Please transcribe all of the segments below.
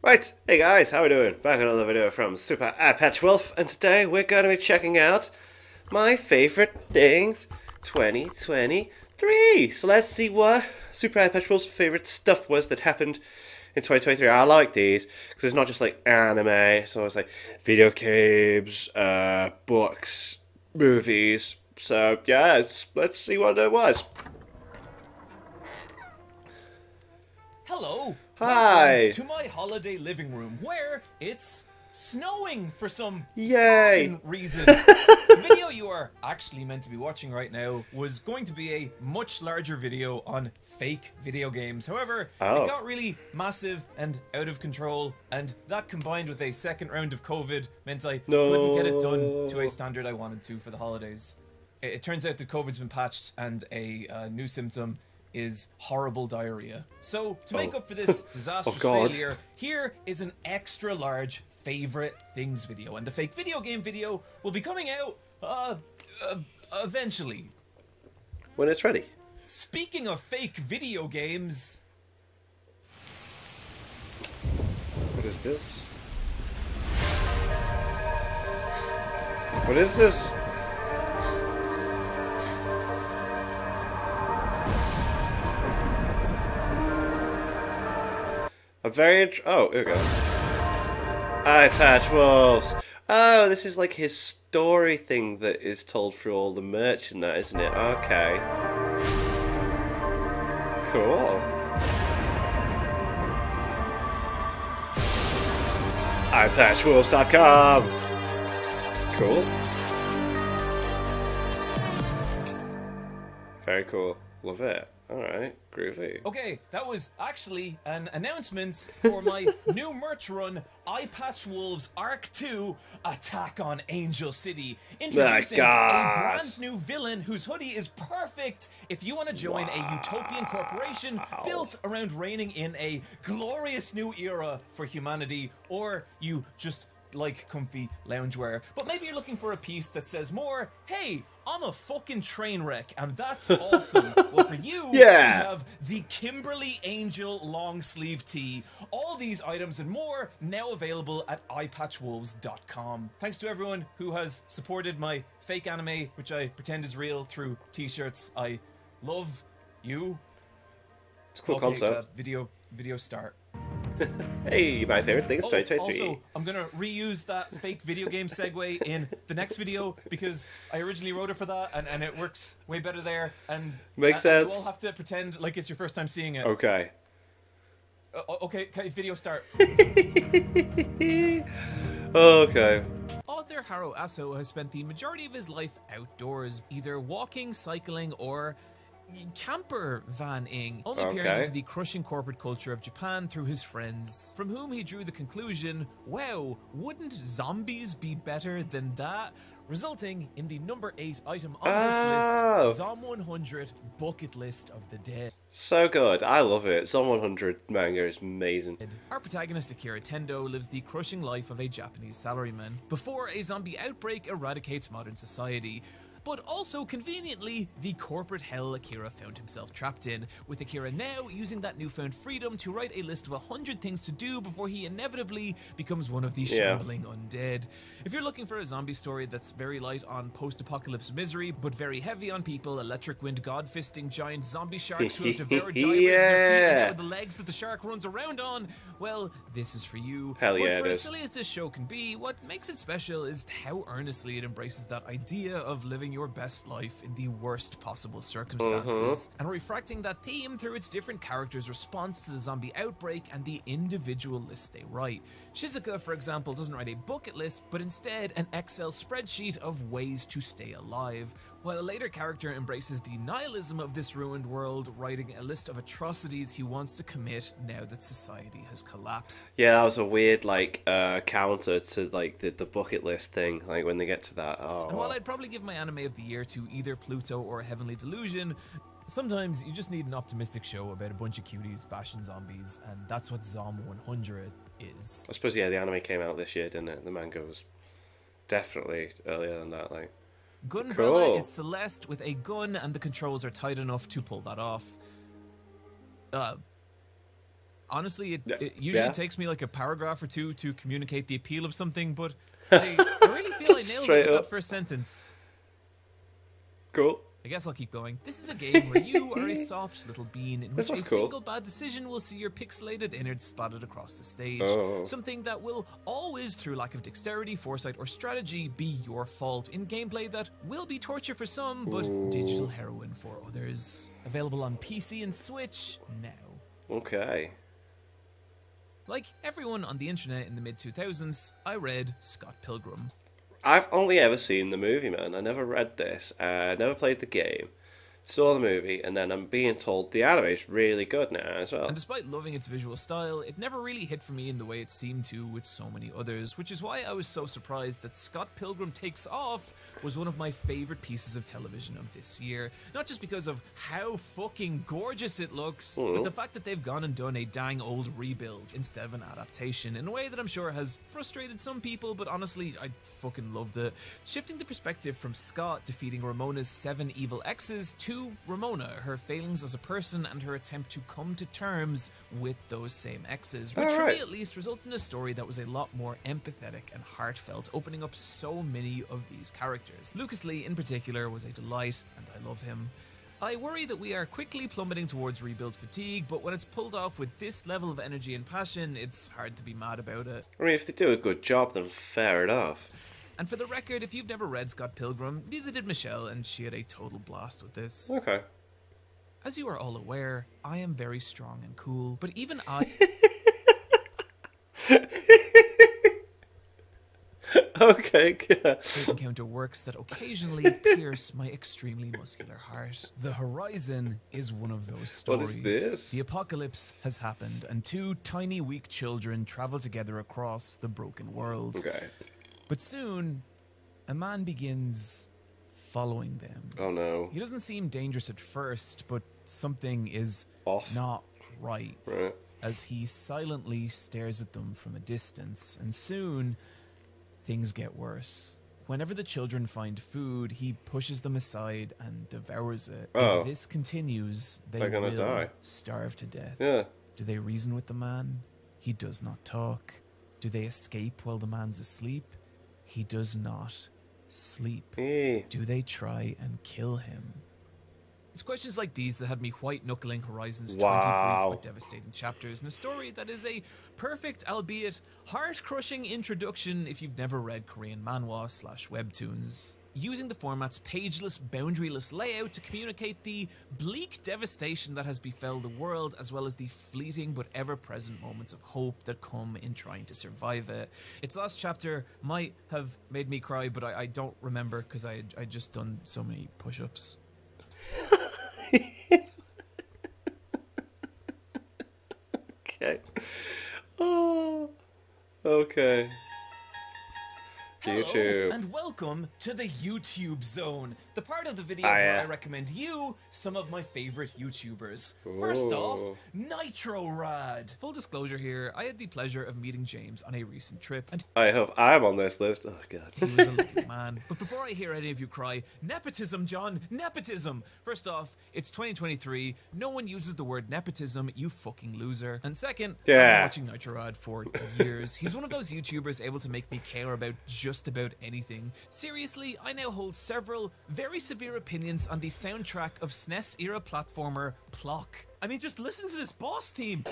Right, hey guys, how we doing? Back in another video from Super Patch Wolf, and today we're going to be checking out my favorite things 2023. So let's see what Super Patch Wolf's favorite stuff was that happened in 2023. I like these because it's not just like anime, so it's like video games, books, movies. So yeah, let's see what it was. Hello! Hi! Welcome to my holiday living room where it's snowing for some Yay! fucking reason. The video you are actually meant to be watching right now was going to be a much larger video on fake video games. However, it got really massive and out of control, and that combined with a second round of COVID meant I couldn't get it done to a standard I wanted to for the holidays. It turns out that COVID's been patched and a new symptom is horrible diarrhea. So, to make up for this disastrous failure, here is an extra large favorite things video. And the fake video game video will be coming out, eventually. When it's ready. Speaking of fake video games... What is this? What is this? A very oh, here we go. Eye Patch Wolves. Oh, this is like his story thing that is told through all the merch and that, isn't it? Okay. Cool. EyePatchWolves.com. Cool. Very cool. Love it. Alright, groovy. Okay, that was actually an announcement for my new merch run, Eye Patch Wolves Arc 2 Attack on Angel City. Introducing a brand new villain whose hoodie is perfect if you want to join a utopian corporation built around reigning in a glorious new era for humanity, or you just like comfy loungewear. But maybe you're looking for a piece that says more, hey, I'm a fucking train wreck, and that's awesome. Well, for you, we have the Kimberly Angel long sleeve tee. All these items and more now available at eyepatchwolves.com. Thanks to everyone who has supported my fake anime, which I pretend is real, through t-shirts. I love you. It's a cool concept. Video start. Hey, my favorite things 2023. Also, I'm gonna reuse that fake video game segue in the next video because I originally wrote it for that, and it works way better there. And makes sense. You all have to pretend like it's your first time seeing it. Okay. Okay, video start. Okay. Author Haro Aso has spent the majority of his life outdoors, either walking, cycling, or camper vanning, only peering into the crushing corporate culture of Japan through his friends, from whom he drew the conclusion, wow, wouldn't zombies be better than that? Resulting in the number 8 item on this list, Zom 100 Bucket List of the Dead. So good, I love it. Zom 100 manga is amazing. Our protagonist Akira Tendo lives the crushing life of a Japanese salaryman before a zombie outbreak eradicates modern society. But also, conveniently, the corporate hell Akira found himself trapped in, with Akira now using that newfound freedom to write a list of 100 things to do before he inevitably becomes one of the shambling undead. If you're looking for a zombie story that's very light on post-apocalypse misery, but very heavy on people, electric wind god-fisting giant zombie sharks who have devoured diamonds in their feet and the legs that the shark runs around on, well, this is for you. Hell yeah, but for as silly as this show can be, what makes it special is how earnestly it embraces that idea of living your best life in the worst possible circumstances, and refracting that theme through its different characters' response to the zombie outbreak and the individual lists they write. Shizuka, for example, doesn't write a bucket list, but instead an Excel spreadsheet of ways to stay alive, while a later character embraces the nihilism of this ruined world, writing a list of atrocities he wants to commit now that society has collapsed. Yeah, that was a weird, like, counter to, like, the bucket list thing, like, when they get to that. And while I'd probably give my anime of the year to either Pluto or Heavenly Delusion, sometimes you just need an optimistic show about a bunch of cuties bashing zombies, and that's what Zom 100 is. I suppose, yeah, the anime came out this year, didn't it? The manga was definitely earlier than that, like. Gunbrella is Celeste with a gun, and the controls are tight enough to pull that off. honestly, it usually takes me like a paragraph or two to communicate the appeal of something, but I really feel I nailed it with that first sentence. Cool. I guess I'll keep going. This is a game where you are a soft little bean in which a single bad decision will see your pixelated innards splattered across the stage. Something that will always, through lack of dexterity, foresight, or strategy, be your fault in gameplay that will be torture for some, but digital heroin for others. Available on PC and Switch now. Okay. Like everyone on the internet in the mid-2000s, I read Scott Pilgrim. I've only ever seen the movie, man. I never read this. I never played the game. Saw the movie, and then I'm being told the anime is really good now as well. And despite loving its visual style, it never really hit for me in the way it seemed to with so many others, which is why I was so surprised that Scott Pilgrim Takes Off was one of my favorite pieces of television of this year. Not just because of how fucking gorgeous it looks, but the fact that they've gone and done a dang old rebuild instead of an adaptation in a way that I'm sure has frustrated some people, but honestly, I fucking loved it. Shifting the perspective from Scott defeating Ramona's 7 evil exes to Ramona, her failings as a person, and her attempt to come to terms with those same exes, which for me at least resulted in a story that was a lot more empathetic and heartfelt, opening up so many of these characters. Lucas Lee in particular was a delight, and I love him. I worry that we are quickly plummeting towards rebuild fatigue, but when it's pulled off with this level of energy and passion, it's hard to be mad about it. I mean, if they do a good job, then fair enough. And for the record, if you've never read Scott Pilgrim, neither did Michelle, and she had a total blast with this. Okay. As you are all aware, I am very strong and cool, but even I... Okay, yeah. encounter works that occasionally pierce my extremely muscular heart. The Horizon is one of those stories. What is this? The apocalypse has happened, and 2 tiny, weak children travel together across the broken world. Okay. But soon, a man begins following them. Oh no. He doesn't seem dangerous at first, but something is Off. not right. Right. As he silently stares at them from a distance, and soon things get worse. Whenever the children find food, he pushes them aside and devours it. If this continues, they will die. Starve to death. Yeah. Do they reason with the man? He does not talk. Do they escape while the man's asleep? He does not sleep. Do they try and kill him? It's questions like these that had me white-knuckling Horizon's 20 brief but devastating chapters in a story that is a perfect, albeit heart-crushing introduction if you've never read Korean manhwa/webtoons. Using the format's pageless, boundaryless layout to communicate the bleak devastation that has befell the world, as well as the fleeting but ever-present moments of hope that come in trying to survive it. Its last chapter might have made me cry, but I don't remember because I just done so many push-ups. Okay. Oh. Okay. Hello, YouTube. and welcome to the YouTube Zone, the part of the video where I recommend you some of my favorite YouTubers. First off, NitroRad. Full disclosure here, I had the pleasure of meeting James on a recent trip, and I hope I'm on this list. Oh god. he was a lovely man. But before I hear any of you cry, nepotism, John, nepotism! First off, it's 2023, no one uses the word nepotism, you fucking loser. And second, I've been watching NitroRad for years. He's one of those YouTubers able to make me care about just about anything. Seriously, I now hold several very severe opinions on the soundtrack of SNES era platformer Plock. I mean, just listen to this boss theme.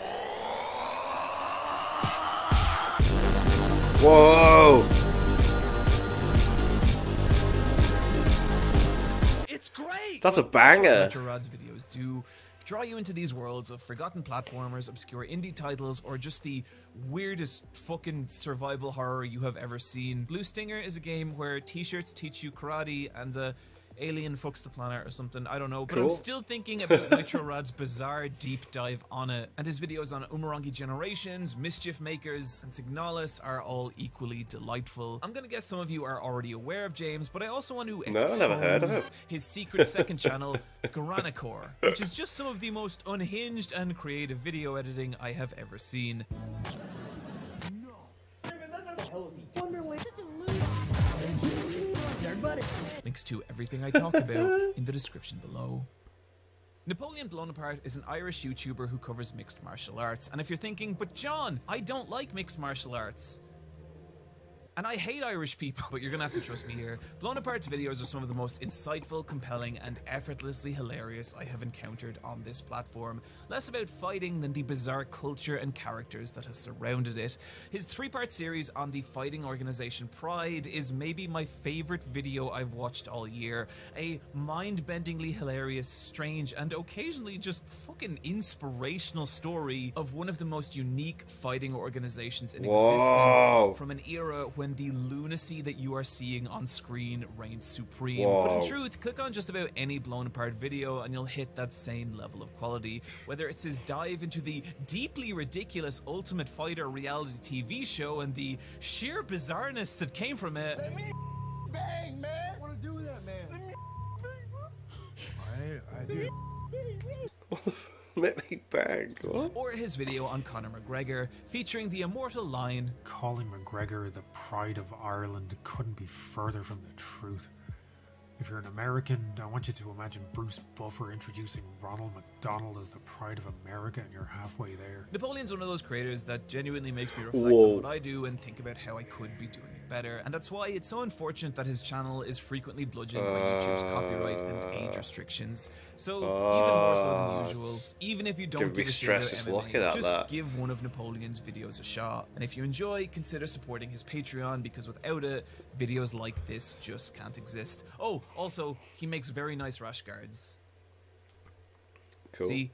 Whoa! It's great! That's a banger! NitroRad's videos do draw you into these worlds of forgotten platformers, obscure indie titles, or just the weirdest fucking survival horror you have ever seen. Blue Stinger is a game where t-shirts teach you karate and alien fucks the planet or something, I don't know, but I'm still thinking about NitroRad's bizarre deep dive on it, and his videos on Umurangi Generations, Mischief Makers, and Signalis are all equally delightful. I'm gonna guess some of you are already aware of James, but I also want to expose his secret second channel, Garanicor, which is just some of the most unhinged and creative video editing I have ever seen. Links to everything I talk about in the description below. Napoleon Blown Apart is an Irish YouTuber who covers mixed martial arts. And if you're thinking, but John, I don't like mixed martial arts. And I hate Irish people, but you're gonna have to trust me here. Blown Apart's videos are some of the most insightful, compelling, and effortlessly hilarious I have encountered on this platform. Less about fighting than the bizarre culture and characters that has surrounded it. His 3-part series on the fighting organization Pride is maybe my favorite video I've watched all year. A mind-bendingly hilarious, strange, and occasionally just fucking inspirational story of one of the most unique fighting organizations in existence from an era when the lunacy that you are seeing on screen reigns supreme. But in truth, click on just about any Blown Apart video and you'll hit that same level of quality. Whether it's his dive into the deeply ridiculous Ultimate Fighter reality TV show and the sheer bizarreness that came from it. Let me bang, man. I want to do that, man. Let me bang, I do. Let me bang. What? Or his video on Conor McGregor, featuring the immortal line, "Calling McGregor the pride of Ireland couldn't be further from the truth. If you're an American, I want you to imagine Bruce Buffer introducing Ronald McDonald as the pride of America, and you're halfway there." Napoleon's one of those creators that genuinely makes me reflect on what I do and think about how I could be doing it better. And that's why it's so unfortunate that his channel is frequently bludgeoned by YouTube's copyright and age restrictions. So even more so than usual, even if you don't give a shit about MMA, just give one of Napoleon's videos a shot. And if you enjoy, consider supporting his Patreon, because without it, videos like this just can't exist. Oh, also, he makes very nice rash guards. Cool. See,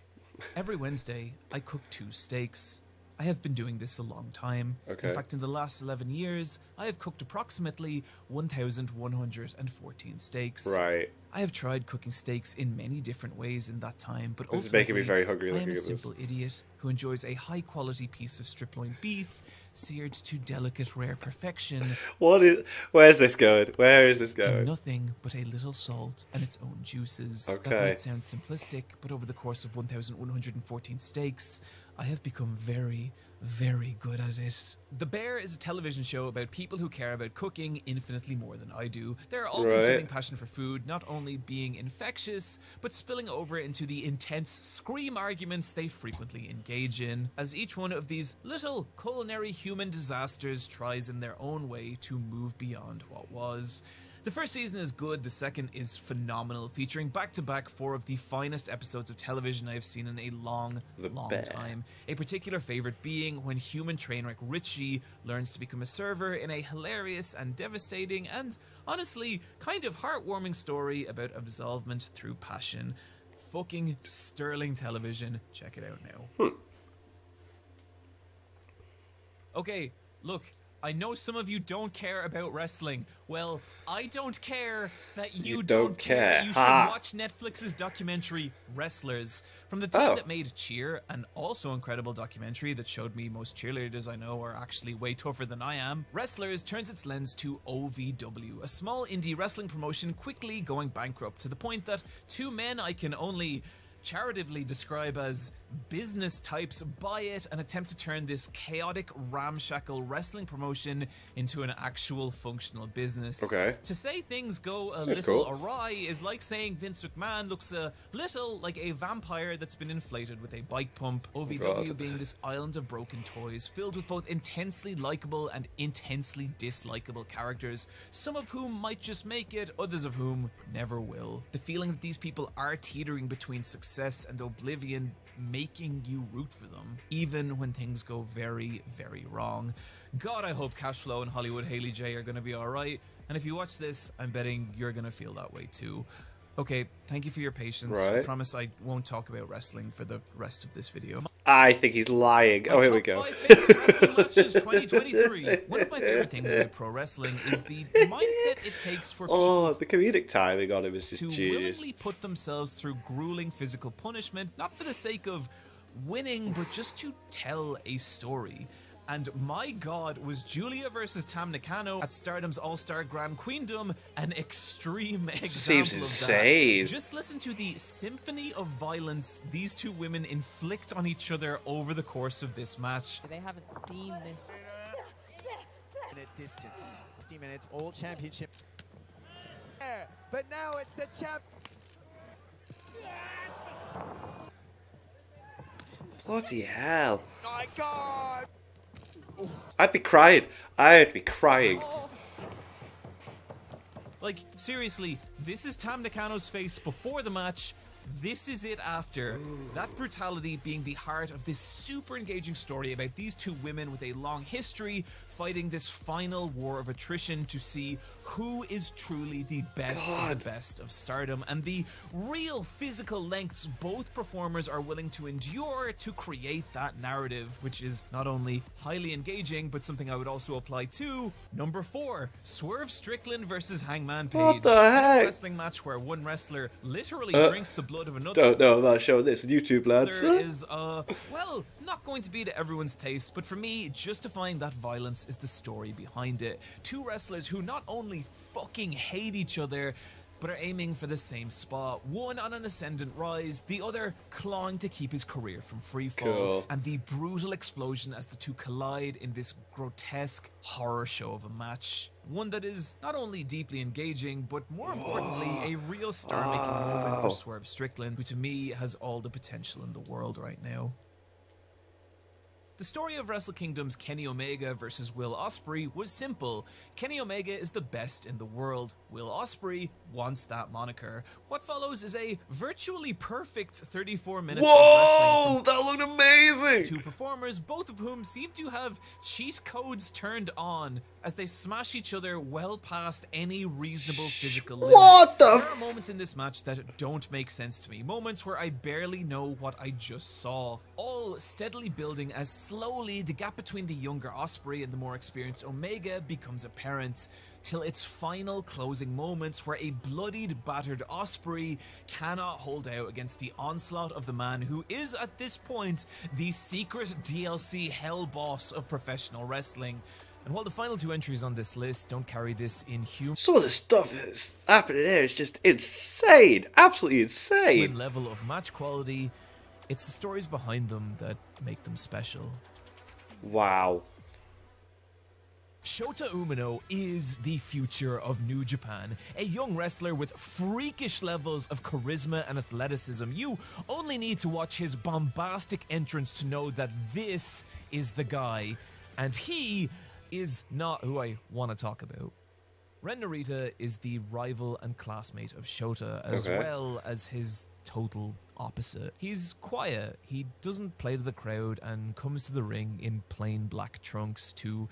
every Wednesday, I cook 2 steaks. I have been doing this a long time. Okay. In fact, in the last 11 years, I have cooked approximately 1,114 steaks. Right. I have tried cooking steaks in many different ways in that time, but this is making me very hungry. I am a simple idiot who enjoys a high-quality piece of strip-loin beef, seared to delicate, rare perfection. Where's this going? Where is this going? And nothing but a little salt and its own juices. Okay. That might sound simplistic, but over the course of 1,114 steaks, I have become very, very good at it. The Bear is a television show about people who care about cooking infinitely more than I do. Their all-consuming passion for food not only being infectious, but spilling over into the intense scream arguments they frequently engage in, as each one of these little culinary human disasters tries in their own way to move beyond what was. The first season is good, the second is phenomenal, featuring back-to-back 4 of the finest episodes of television I have seen in a long time. A particular favorite being when human trainwreck Richie learns to become a server in a hilarious and devastating and, honestly, kind of heartwarming story about absolvement through passion. Fucking sterling television. Check it out now. Okay, look. I know some of you don't care about wrestling. Well, I don't care that you don't care. You should watch Netflix's documentary, Wrestlers. From the team that made Cheer, an also incredible documentary that showed me most cheerleaders I know are actually way tougher than I am, Wrestlers turns its lens to OVW, a small indie wrestling promotion quickly going bankrupt, to the point that 2 men I can only charitably describe as business types buy it and attempt to turn this chaotic, ramshackle wrestling promotion into an actual functional business. Okay. To say things go a little awry is like saying Vince McMahon looks a little like a vampire that's been inflated with a bike pump. OVW being this island of broken toys filled with both intensely likable and intensely dislikable characters, some of whom might just make it, others of whom never will. The feeling that these people are teetering between success and oblivion, making you root for them, even when things go very, very wrong. God, I hope Cashflow and Hollywood Hailey J are going to be alright, and if you watch this, I'm betting you're going to feel that way too. Okay, thank you for your patience. I promise I won't talk about wrestling for the rest of this video. I think he's lying. Oh, here we go. 5 favorite wrestling matches 2023. One of my favorite things about pro wrestling is the mindset it takes for people the comedic timing on him is just to willingly put themselves through grueling physical punishment, not for the sake of winning, but just to tell a story. And my God, was Julia versus Tam Nakano at Stardom's All-Star Grand Queendom an extreme example Seems of insane. that. Just listen to the symphony of violence these 2 women inflict on each other over the course of this match. They haven't seen this. Minute distance. 60 minutes, all championship. But now it's the champ. Bloody hell. My God! I'd be crying. I'd be crying. Like, seriously, this is Tam Nakano's face before the match. This is it after. That brutality being the heart of this super engaging story about these two women with a long history fighting this final war of attrition to see who is truly the best of the best of Stardom, and the real physical lengths both performers are willing to endure to create that narrative, which is not only highly engaging, but something I would also apply to number 4, Swerve Strickland versus Hangman Page. What the heck? A wrestling match where one wrestler literally drinks the blood of another. Don't know about showing this on YouTube, lads. There is, well, not going to be to everyone's taste, but for me, justifying that violence is the story behind it. Two wrestlers who not only fucking hate each other, but are aiming for the same spot. One on an ascendant rise, the other clawing to keep his career from freefall. Cool. And the brutal explosion as the two collide in this grotesque horror show of a match. One that is not only deeply engaging, but more importantly, a real star-making moment for Swerve Strickland, who to me has all the potential in the world right now. The story of Wrestle Kingdom's Kenny Omega versus Will Ospreay was simple. Kenny Omega is the best in the world. Will Ospreay wants that moniker. What follows is a virtually perfect 34 minutes of Whoa! wrestling. That looked amazing! Two performers, both of whom seem to have cheat codes turned on as they smash each other well past any reasonable physical limit. What the There are moments in this match that don't make sense to me. Moments where I barely know what I just saw. All steadily building as slowly the gap between the younger Ospreay and the more experienced Omega becomes apparent, till its final closing moments where a bloodied, battered Ospreay cannot hold out against the onslaught of the man who is at this point the secret DLC hell boss of professional wrestling. And while the final two entries on this list don't carry this inhuman Some of the stuff that's happening here is just insane. Absolutely insane. level of match quality, it's the stories behind them that make them special. Wow. Shota Umino is the future of New Japan, a young wrestler with freakish levels of charisma and athleticism. You only need to watch his bombastic entrance to know that this is the guy, and he is not who I want to talk about. Ren Narita is the rival and classmate of Shota, as well as his total opposite. He's quiet, he doesn't play to the crowd, and comes to the ring in plain black trunks to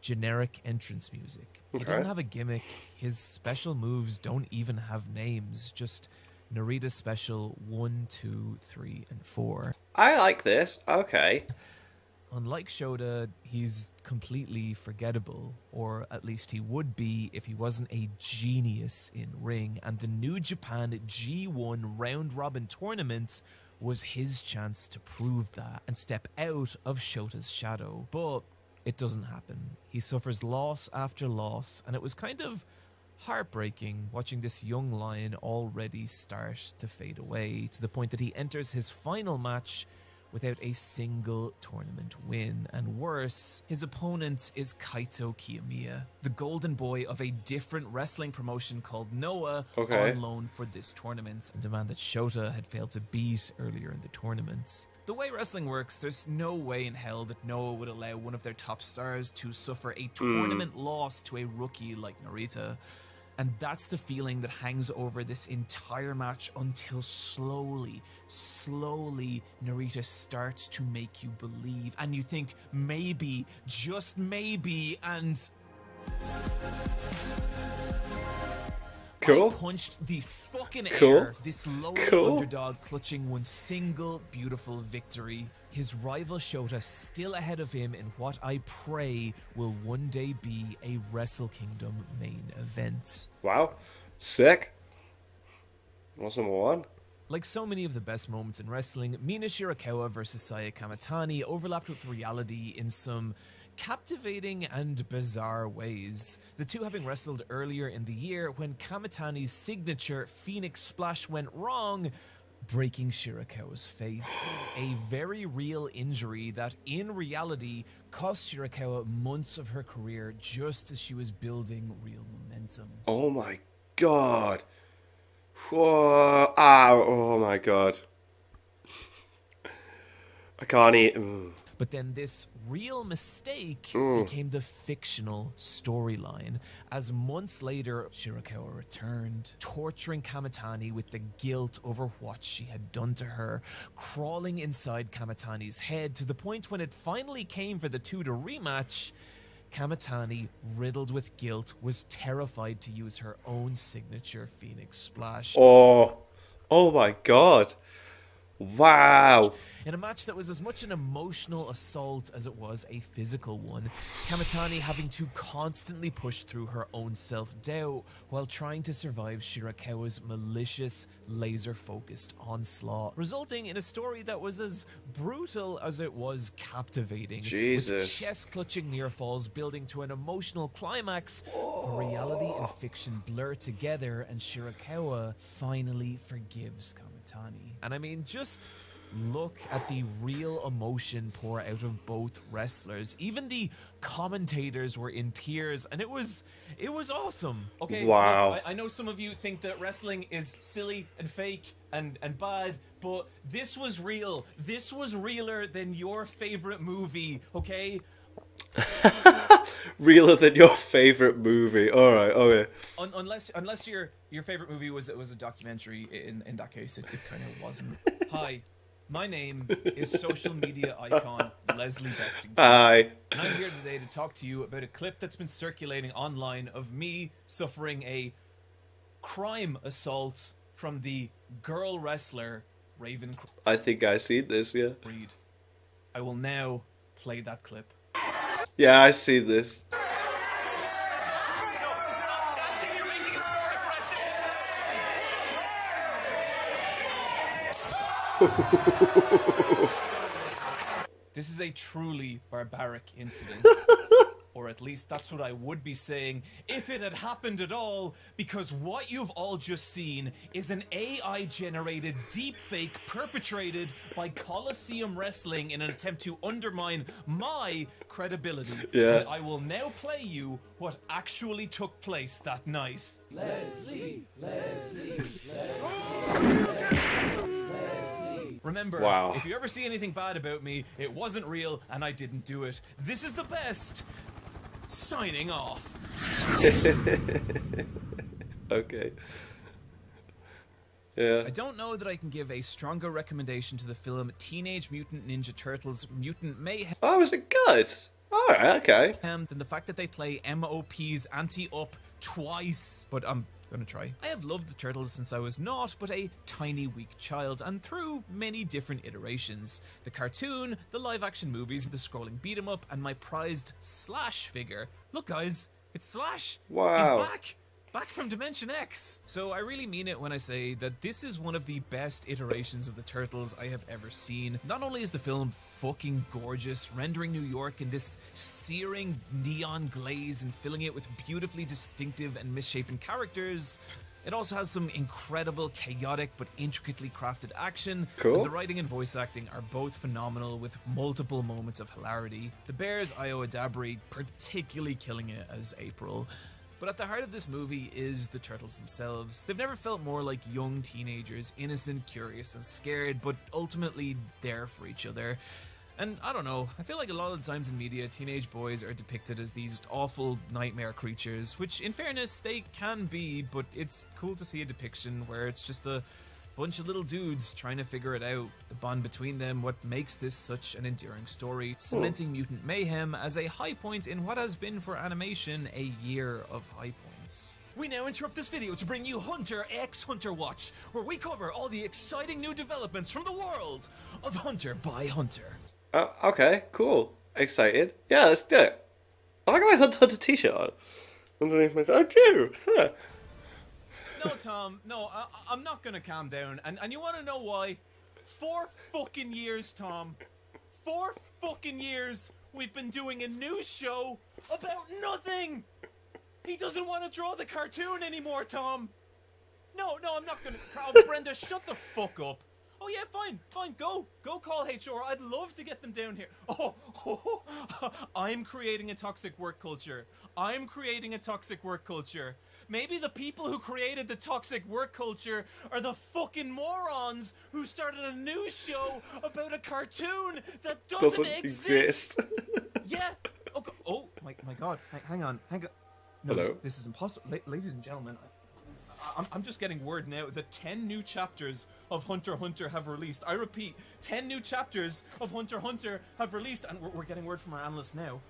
generic entrance music. He doesn't have a gimmick, his special moves don't even have names, just Narita special 1, 2, 3, and 4. I like this. Okay. Unlike Shota, he's completely forgettable, or at least he would be if he wasn't a genius in ring, and the New Japan G1 round robin tournament was his chance to prove that and step out of Shota's shadow. But it doesn't happen. He suffers loss after loss, and it was kind of heartbreaking watching this young lion already start to fade away, to the point that he enters his final match without a single tournament win. And worse, his opponent is Kaito Kiyomiya, the golden boy of a different wrestling promotion called Noah, on loan for this tournament, and a man that Shota had failed to beat earlier in the tournament. The way wrestling works, there's no way in hell that Noah would allow one of their top stars to suffer a tournament loss to a rookie like Narita. And that's the feeling that hangs over this entire match until slowly, Narita starts to make you believe. And you think, maybe, just maybe, and... Cool. I punched the fucking air, this low underdog clutching one single beautiful victory. His rival Shota still ahead of him in what I pray will one day be a Wrestle Kingdom main event. Wow. Sick. What's number 1? Like so many of the best moments in wrestling, Mina Shirakawa versus Saya Kamitani overlapped with reality in some captivating and bizarre ways. The two having wrestled earlier in the year when Kamitani's signature Phoenix Splash went wrong, breaking Shirakawa's face. A very real injury that in reality cost Shirakawa months of her career just as she was building real momentum. Oh my god. Whoa. Ow. Oh my god. I can't eat. But then this real mistake became the fictional storyline. As months later, Shirakawa returned, torturing Kamitani with the guilt over what she had done to her, crawling inside Kamitani's head to the point when it finally came for the two to rematch. Kamitani, riddled with guilt, was terrified to use her own signature Phoenix Splash. Oh my god. Wow. In a match that was as much an emotional assault as it was a physical one, Kamitani having to constantly push through her own self-doubt while trying to survive Shirakawa's malicious, laser-focused onslaught, resulting in a story that was as brutal as it was captivating. Jesus. With chest-clutching near falls building to an emotional climax, where reality and fiction blur together and Shirakawa finally forgives Kamitani. And I mean, just look at the real emotion pour out of both wrestlers. Even the commentators were in tears, and it was awesome. Okay, wow. look, I know some of you think that wrestling is silly and fake and bad, but this was real. This was realer than your favorite movie, okay? Realer than your favorite movie. All right, okay. Unless your favorite movie was a documentary. In that case, it kind of wasn't. Hi, my name is social media icon Leslie Bestington. Hi. And I'm here today to talk to you about a clip that's been circulating online of me suffering a crime assault from the girl wrestler Raven I think I seen this, yeah. Creed. I will now play that clip. Yeah, I see this. This is a truly barbaric incident. Or at least that's what I would be saying if it had happened at all, because what you've all just seen is an AI-generated deepfake perpetrated by Coliseum Wrestling in an attempt to undermine my credibility. Yeah. And I will now play you what actually took place that night. Leslie. Remember, wow. If you ever see anything bad about me, it wasn't real and I didn't do it. This is the best. Signing off. Okay. Yeah. I don't know that I can give a stronger recommendation to the film Teenage Mutant Ninja Turtles Mutant Mayhem. Oh, was it good? Alright, okay. Than the fact that they play MOP's anti-up twice. But I'm gonna try. I have loved the Turtles since I was not but a tiny weak child, and through many different iterations. The cartoon, the live action movies, the scrolling beat 'em up, and my prized Slash figure. Look guys, it's Slash! Wow. He's back! Back from Dimension X! So I really mean it when I say that this is one of the best iterations of the Turtles I have ever seen. Not only is the film fucking gorgeous, rendering New York in this searing neon glaze and filling it with beautifully distinctive and misshapen characters, it also has some incredible, chaotic, but intricately crafted action. Cool. And the writing and voice acting are both phenomenal with multiple moments of hilarity. The Bears' Io Adabri particularly killing it as April. But at the heart of this movie is the Turtles themselves. They've never felt more like young teenagers, innocent, curious, and scared, but ultimately there for each other. And I don't know, I feel like a lot of the times in media, teenage boys are depicted as these awful nightmare creatures, which in fairness, they can be, but it's cool to see a depiction where it's just a bunch of little dudes trying to figure it out, the bond between them, what makes this such an enduring story, cementing Mutant Mayhem as a high point in what has been for animation a year of high points. We now interrupt this video to bring you Hunter x Hunter Watch, where we cover all the exciting new developments from the world of Hunter by Hunter. Okay, cool. Excited. Yeah, let's do it. I got my Hunter t-shirt on. Underneath my... I do. Huh. No, Tom, no, I'm not gonna calm down. And you wanna know why? 4 fucking years, Tom. 4 fucking years we've been doing a news show about nothing! He doesn't want to draw the cartoon anymore, Tom! No, I'm not gonna... Oh, Brenda, shut the fuck up. Oh yeah, fine, go call HR. I'd love to get them down here. I'm creating a toxic work culture. Maybe the people who created the toxic work culture are the fucking morons who started a news show about a cartoon that doesn't exist. Yeah. Okay. Oh my god. Hang on. No, Hello? this is impossible. Ladies and gentlemen, I'm just getting word now that 10 new chapters of Hunter x Hunter have released. I repeat, 10 new chapters of Hunter x Hunter have released, and we're getting word from our analyst now.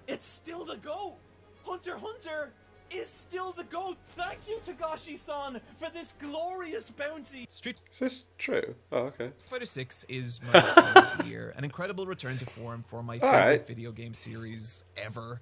It's still the GOAT! Hunter x Hunter is still the GOAT! Thank you, Togashi-san, for this glorious bounty! Street Is this true? Oh, okay. Fighter 6 is my game of the year, an incredible return to form for my favorite video game series ever.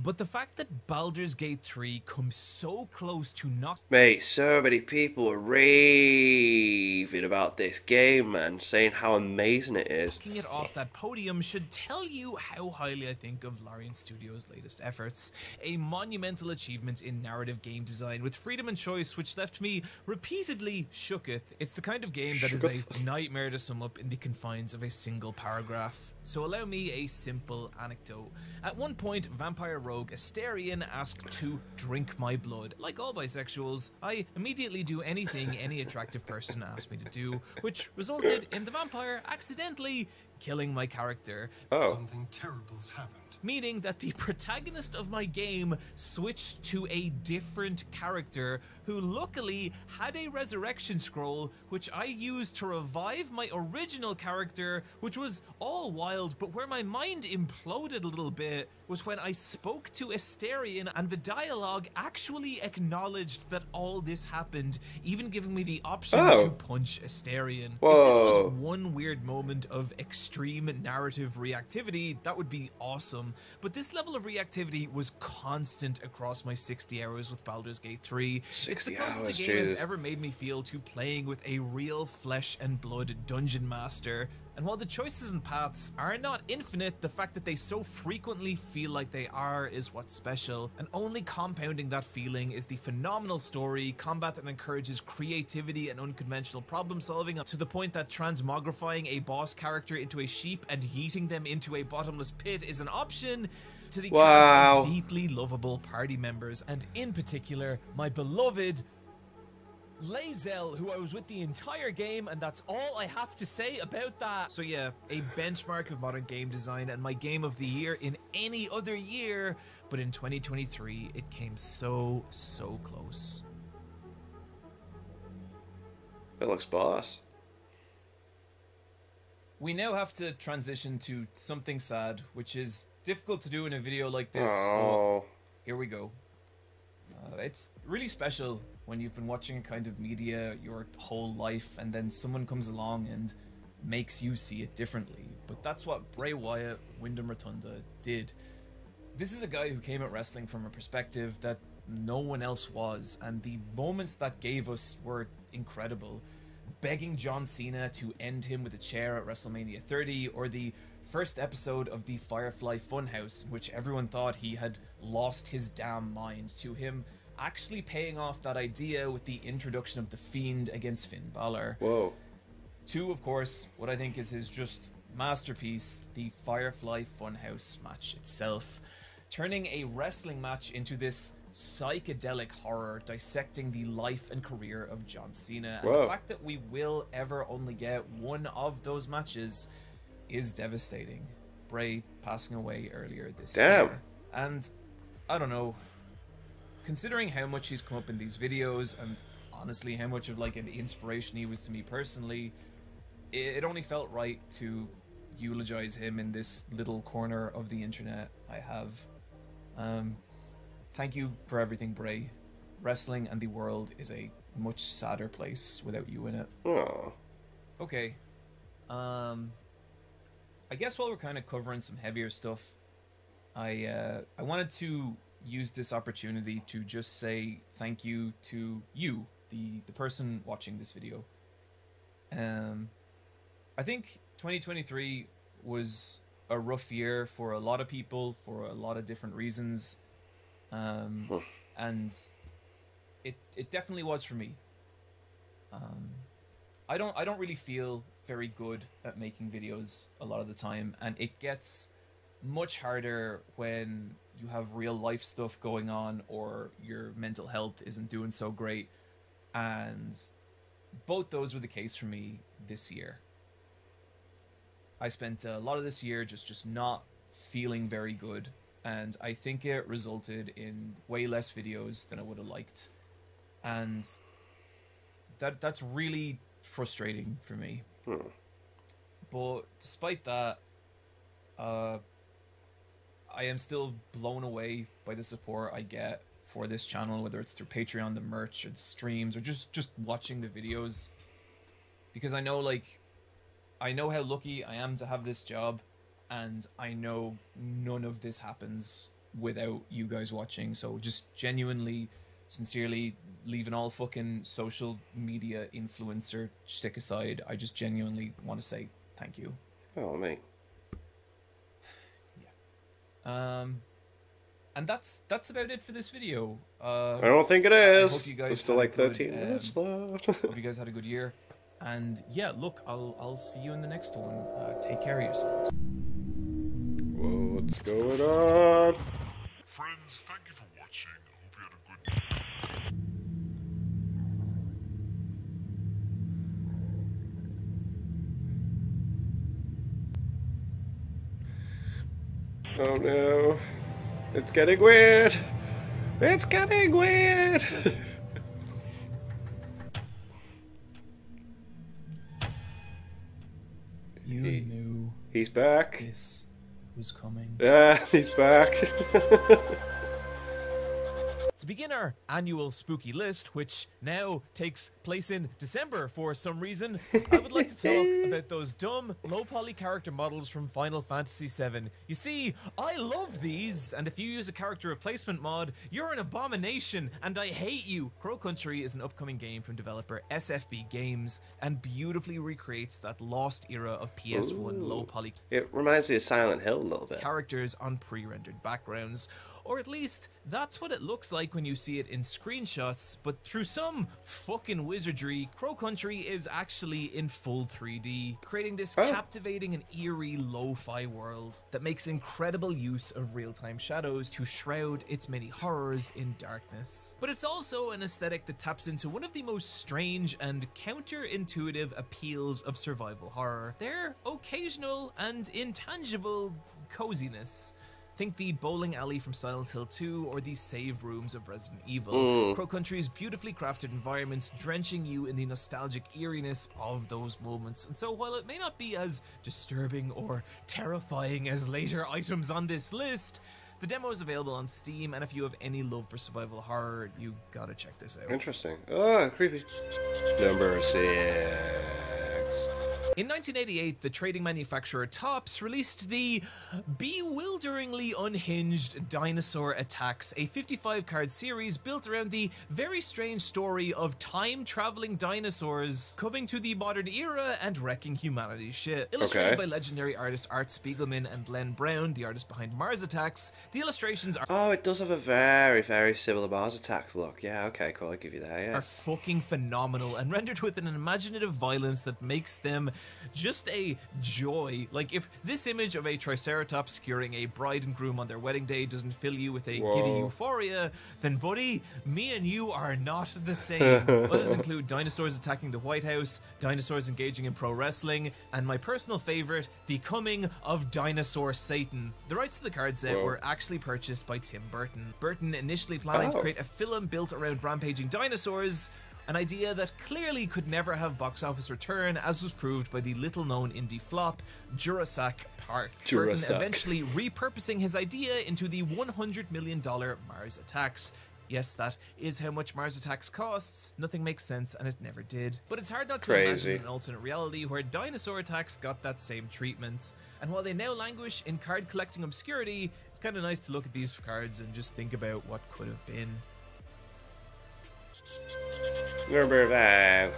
But the fact that Baldur's Gate 3 comes so close to not... Mate, so many people are raving about this game, man, saying how amazing it is. Knocking it off that podium should tell you how highly I think of Larian Studios' latest efforts. A monumental achievement in narrative game design with freedom and choice which left me repeatedly shooketh. It's the kind of game that is a nightmare to sum up in the confines of a single paragraph. So allow me a simple anecdote. At one point, vampire rogue Asterion asked to drink my blood. Like all bisexuals, I immediately do anything any attractive person asked me to do, which resulted in the vampire accidentally killing my character. Oh. Something terrible's happened. Meaning that the protagonist of my game switched to a different character who luckily had a resurrection scroll which I used to revive my original character, which was all wild, but where my mind imploded a little bit was when I spoke to Asterion and the dialogue actually acknowledged that all this happened, even giving me the option to punch Asterion. Whoa. If this was one weird moment of extreme narrative reactivity, that would be awesome. But this level of reactivity was constant across my 60 hours with Baldur's Gate 3. It's the closest a game has ever made me feel to playing with a real flesh and blood dungeon master. And while the choices and paths are not infinite, the fact that they so frequently feel like they are is what's special. And only compounding that feeling is the phenomenal story, combat that encourages creativity and unconventional problem solving, to the point that transmogrifying a boss character into a sheep and yeeting them into a bottomless pit is an option, to the cast of deeply lovable party members, and in particular, my beloved Lae'zel, who I was with the entire game, and that's all I have to say about that. So yeah, a benchmark of modern game design and my game of the year in any other year, but in 2023 it came so close. It looks boss. We now have to transition to something sad, which is difficult to do in a video like this, Oh. but here we go. It's really special when you've been watching kind of media your whole life and then someone comes along and makes you see it differently. But that's what Bray Wyatt, Wyndham Rotunda did. This is a guy who came at wrestling from a perspective that no one else was, and the moments that gave us were incredible. Begging John Cena to end him with a chair at WrestleMania 30, or the first episode of the Firefly Funhouse, in which everyone thought he had lost his damn mind, to him actually paying off that idea with the introduction of The Fiend against Finn Balor. Whoa. To, of course, what I think is his just masterpiece, the Firefly Funhouse match itself. Turning a wrestling match into this psychedelic horror dissecting the life and career of John Cena. And the fact that we will ever only get one of those matches is devastating. Bray passing away earlier this year. And I don't know, considering how much he's come up in these videos and honestly how much of like an inspiration he was to me personally, it only felt right to eulogize him in this little corner of the internet I have. Thank you for everything, Bray. Wrestling and the world is a much sadder place without you in it. Oh. Okay. I guess while we're kind of covering some heavier stuff, I wanted to use this opportunity to just say thank you to you, the person watching this video. I think 2023 was a rough year for a lot of people for a lot of different reasons. And it definitely was for me. I don't really feel very good at making videos a lot of the time, and it gets much harder when you have real life stuff going on or your mental health isn't doing so great. And both those were the case for me this year. I spent a lot of this year just not feeling very good, and I think it resulted in way less videos than I would have liked. And that's really frustrating for me. But despite that, I am still blown away by the support I get for this channel, whether it's through Patreon, the merch, or the streams, or just watching the videos. Because I know, like, I know how lucky I am to have this job, and I know none of this happens without you guys watching. So just genuinely, sincerely, leaving all fucking social media influencer shtick aside, I just genuinely want to say thank you. Oh, mate. Yeah. And that's about it for this video. I don't think it is. I hope you guys It's still had a like 13 good, minutes left. Hope you guys had a good year. And yeah, look, I'll see you in the next one. Take care of yourselves. Whoa, what's going on? Friends, thank you for watching. I hope you had a good Oh no. It's getting weird. It's getting weird. You knew He's back. this was coming. Yeah, he's back. To begin our annual spooky list, which now takes place in December for some reason, I would like to talk about those dumb, low-poly character models from Final Fantasy VII. You see, I love these, and if you use a character replacement mod, you're an abomination, and I hate you. Crow Country is an upcoming game from developer SFB Games, and beautifully recreates that lost era of PS1 low-poly It reminds me of Silent Hill a little bit. characters on pre-rendered backgrounds. Or at least, that's what it looks like when you see it in screenshots, but through some fucking wizardry, Crow Country is actually in full 3D, creating this captivating and eerie lo-fi world that makes incredible use of real-time shadows to shroud its many horrors in darkness. But it's also an aesthetic that taps into one of the most strange and counterintuitive appeals of survival horror, their occasional and intangible coziness. Think the bowling alley from Silent Hill 2 or the save rooms of Resident Evil. Crow Country's beautifully crafted environments drenching you in the nostalgic eeriness of those moments. And so while it may not be as disturbing or terrifying as later items on this list, the demo is available on Steam, and if you have any love for survival horror, you gotta check this out. Interesting. Oh, creepy. Number 6. In 1988, the trading manufacturer Topps released the bewilderingly unhinged Dinosaur Attacks, a 55-card series built around the very strange story of time-traveling dinosaurs coming to the modern era and wrecking humanity's shit. Illustrated by legendary artist Art Spiegelman and Len Brown, the artist behind Mars Attacks, the illustrations are Oh, it does have a very, very similar Mars Attacks look. Yeah, okay, cool, I'll give you that, yeah. are fucking phenomenal and rendered with an imaginative violence that makes them just a joy. Like, if this image of a Triceratops securing a bride and groom on their wedding day doesn't fill you with a giddy euphoria, then buddy, me and you are not the same. Others include dinosaurs attacking the White House, dinosaurs engaging in pro wrestling, and my personal favorite, the coming of Dinosaur Satan. The rights to the card set were actually purchased by Tim Burton. Burton initially planning to create a film built around rampaging dinosaurs, an idea that clearly could never have box office return, as was proved by the little-known indie flop, Jurassic Park. Burton eventually repurposing his idea into the $100 million Mars Attacks. Yes, that is how much Mars Attacks costs. Nothing makes sense, and it never did. But it's hard not to imagine an alternate reality where Dinosaur Attacks got that same treatment. And while they now languish in card collecting obscurity, it's kind of nice to look at these cards and just think about what could have been. Number 5.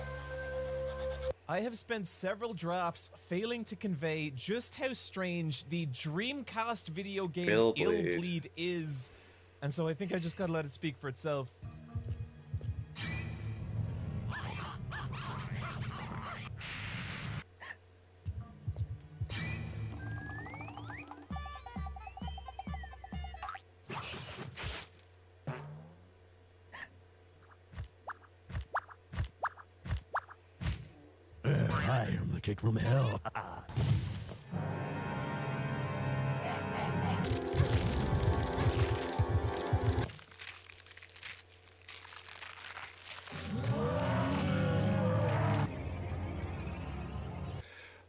I have spent several drafts failing to convey just how strange the Dreamcast video game Illbleed is, and so I think I just gotta let it speak for itself. I am the kick from hell.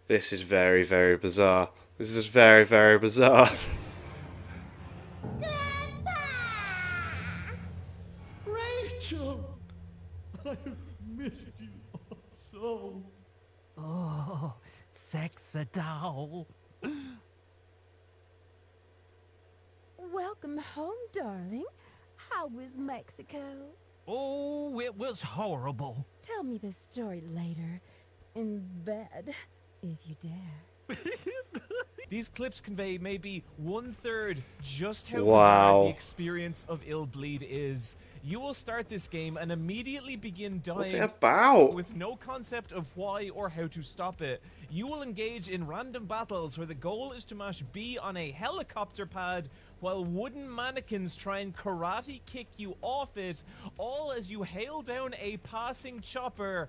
This is very, very bizarre. This is very, very bizarre. Rachel! I've missed you so. Oh, sexy doll. Welcome home, darling. How was Mexico? Oh, it was horrible. Tell me the story later. In bed, if you dare. These clips convey maybe 1/3 just how Wow. bizarre the experience of Illbleed is. You will start this game and immediately begin What's it dying about? with no concept of why or how to stop it. You will engage in random battles where the goal is to mash B on a helicopter pad while wooden mannequins try and karate kick you off it, all as you hail down a passing chopper.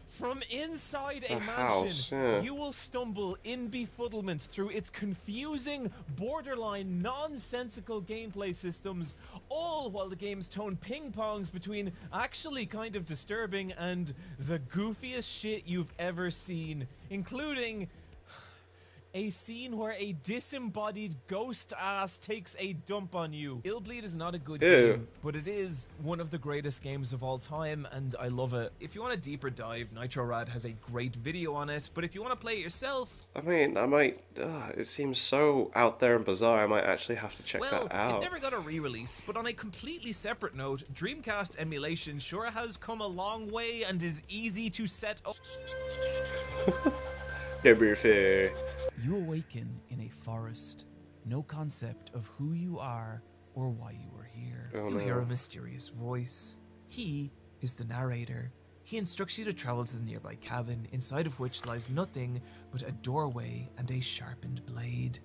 From inside a mansion, house, yeah. you will stumble in befuddlement through its confusing, borderline, nonsensical gameplay systems, all while the game's tone ping-pongs between actually kind of disturbing and the goofiest shit you've ever seen, including a scene where a disembodied ghost ass takes a dump on you. Illbleed is not a good Ew. game, but it is one of the greatest games of all time, and I love it. If you want a deeper dive, NitroRad has a great video on it, but if you want to play it yourself, I mean, I might. It seems so out there and bizarre. I might actually have to check well, that out. it never got a re-release, but on a completely separate note, Dreamcast emulation sure has come a long way and is easy to set up. Never fair. You awaken in a forest, no concept of who you are or why you are here. Oh, you no. hear a mysterious voice. He is the narrator. He instructs you to travel to the nearby cabin, inside of which lies nothing but a doorway and a sharpened blade.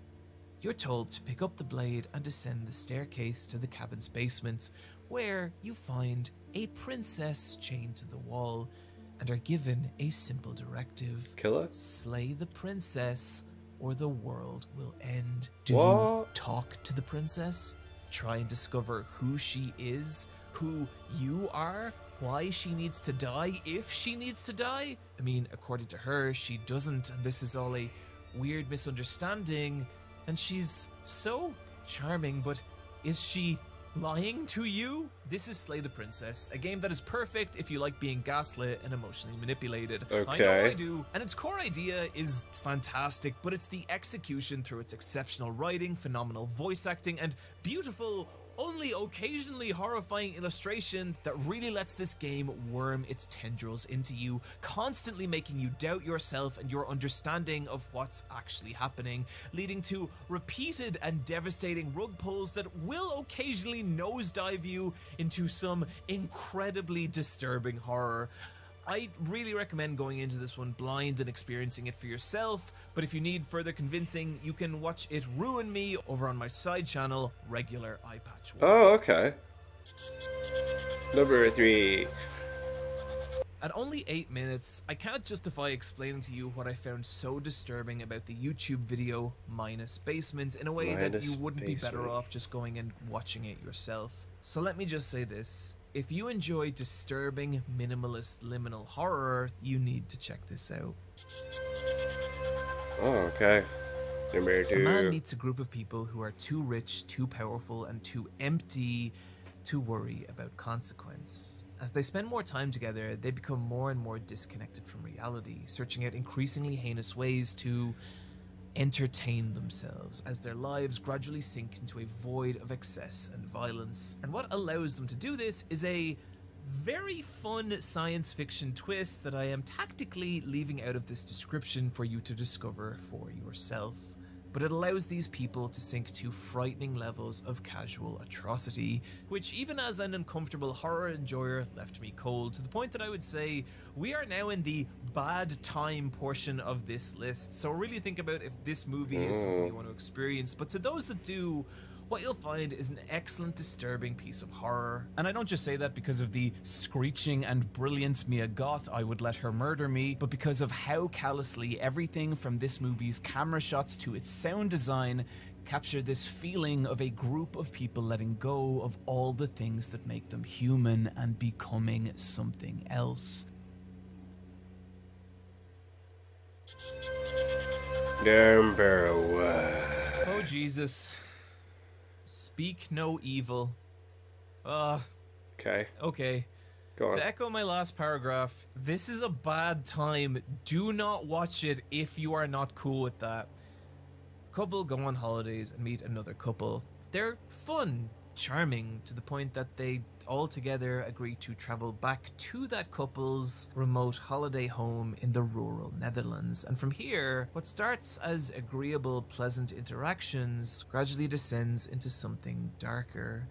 You're told to pick up the blade and descend the staircase to the cabin's basement, where you find a princess chained to the wall and are given a simple directive. Kill her? Slay the princess or the world will end. Do you What? talk to the princess? Try and discover who she is, who you are, why she needs to die, if she needs to die? I mean, according to her, she doesn't, and this is all a weird misunderstanding, and she's so charming, but is she lying to you? This is Slay the Princess, a game that is perfect if you like being gaslit and emotionally manipulated. I know Okay. I do. And its core idea is fantastic, but it's the execution through its exceptional writing, phenomenal voice acting, and beautiful, only occasionally horrifying illustration that really lets this game worm its tendrils into you, constantly making you doubt yourself and your understanding of what's actually happening, leading to repeated and devastating rug pulls that will occasionally nosedive you into some incredibly disturbing horror. I really recommend going into this one blind and experiencing it for yourself, but if you need further convincing, you can watch it ruin me over on my side channel, Regular Eye Patch Wolf. Oh, okay. Number 3. At only 8 minutes, I can't justify explaining to you what I found so disturbing about the YouTube video Minus Basement in a way that Minus you wouldn't be better Basement. off just going and watching it yourself. So let me just say this. If you enjoy disturbing, minimalist, liminal horror, you need to check this out. Oh, okay. Number A man 2. meets a group of people who are too rich, too powerful, and too empty to worry about consequence. As they spend more time together, they become more and more disconnected from reality, searching out increasingly heinous ways to entertain themselves as their lives gradually sink into a void of excess and violence. And what allows them to do this is a very fun science fiction twist that I am tactically leaving out of this description for you to discover for yourself. But it allows these people to sink to frightening levels of casual atrocity, which even as an uncomfortable horror enjoyer left me cold, to the point that I would say we are now in the bad time portion of this list. So really think about if this movie is something you want to experience. But to those that do, what you'll find is an excellent, disturbing piece of horror. And I don't just say that because of the screeching and brilliant Mia Goth, I would let her murder me, but because of how callously everything from this movie's camera shots to its sound design capture this feeling of a group of people letting go of all the things that make them human and becoming something else. Number one. Oh, Jesus. Speak no evil. Okay. Okay. Go on. To echo my last paragraph, this is a bad time. Do not watch it if you are not cool with that. Couple go on holidays and meet another couple. They're fun, charming, to the point that they all together agree to travel back to that couple's remote holiday home in the rural Netherlands. And from here, what starts as agreeable, pleasant interactions gradually descends into something darker,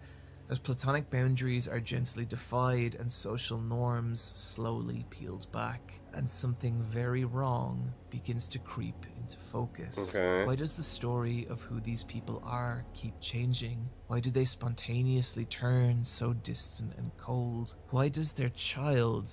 as platonic boundaries are gently defied and social norms slowly peeled back, and something very wrong begins to creep into focus. Okay. Why does the story of who these people are keep changing? Why do they spontaneously turn so distant and cold? Why does their child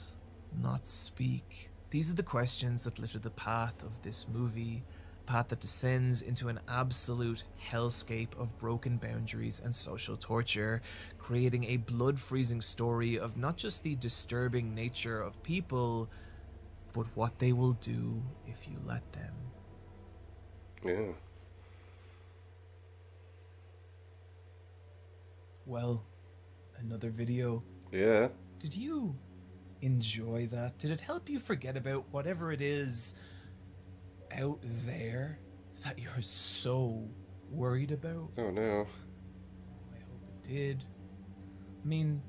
not speak? These are the questions that litter the path of this movie, a path that descends into an absolute hellscape of broken boundaries and social torture, creating a blood-freezing story of not just the disturbing nature of people, but what they will do if you let them. Yeah. Well, another video. Yeah. Did you enjoy that? Did it help you forget about whatever it is out there that you're so worried about? Oh no. I hope it did. I mean,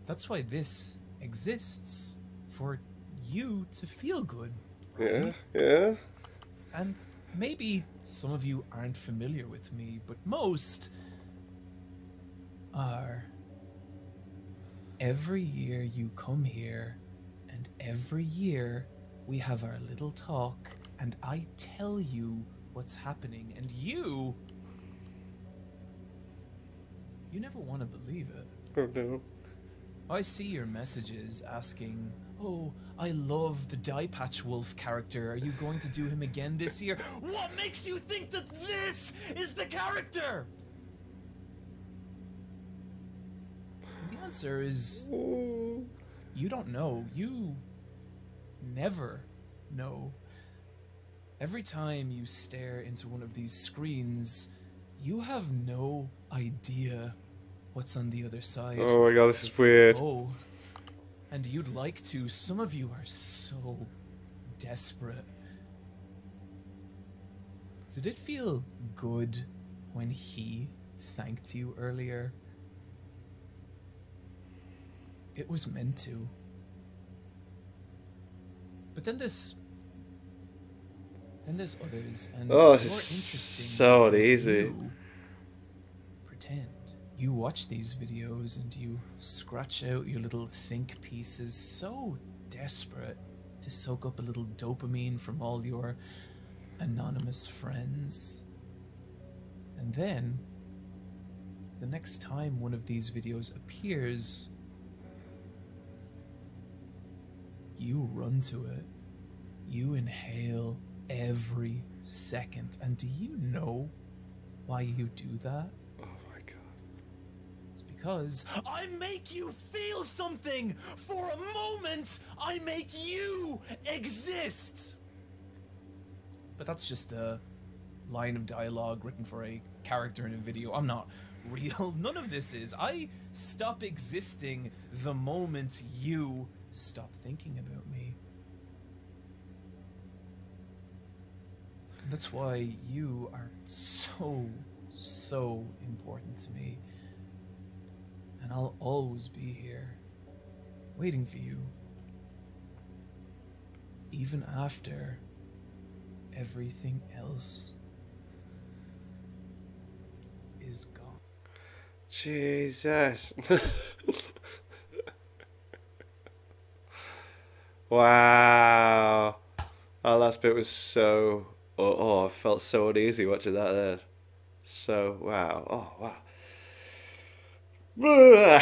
that's why this exists, for you to feel good. Yeah. Yeah. And maybe some of you aren't familiar with me, but most are. Every year you come here, and every year we have our little talk, and I tell you what's happening, and you never want to believe it. Oh no. I see your messages asking, oh, I love the Dye Patch Wolf character. Are you going to do him again this year? What makes you think that this is the character? The answer is, you don't know. You never know. Every time you stare into one of these screens, you have no idea what's on the other side. Oh my god, this is weird. Oh, and you'd like to. Some of you are so desperate. Did it feel good when he thanked you earlier? It was meant to. But then there's others, and Oh, more this is interesting so because easy. you pretend. You watch these videos and you scratch out your little think pieces, so desperate to soak up a little dopamine from all your anonymous friends. And then, the next time one of these videos appears, you run to it. You inhale every second. And do you know why you do that? Oh my god. It's because I make you feel something! For a moment, I make you exist! But that's just a line of dialogue written for a character in a video. I'm not real. None of this is. I stop existing the moment you stop thinking about me. That's why you are so important to me. And I'll always be here, waiting for you. Even after everything else is gone. Jesus. Wow. That last bit was so... I felt so uneasy watching that then. So, wow. Oh, wow. Well,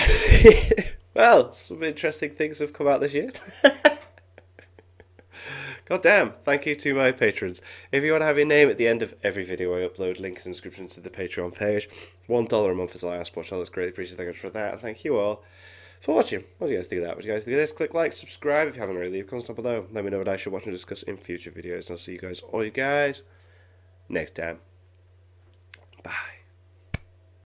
some interesting things have come out this year. God damn, thank you to my patrons. If you want to have your name at the end of every video I upload, links and descriptions to the Patreon page. $1 a month is all I ask for, so that's greatly appreciated. Thank you for that, and thank you all for watching. What do you guys think of that? What do you guys think of this? Click like, subscribe if you haven't already. Leave comments down below. Let me know what I should watch and discuss in future videos, and I'll see you guys, all you guys, next time. Bye.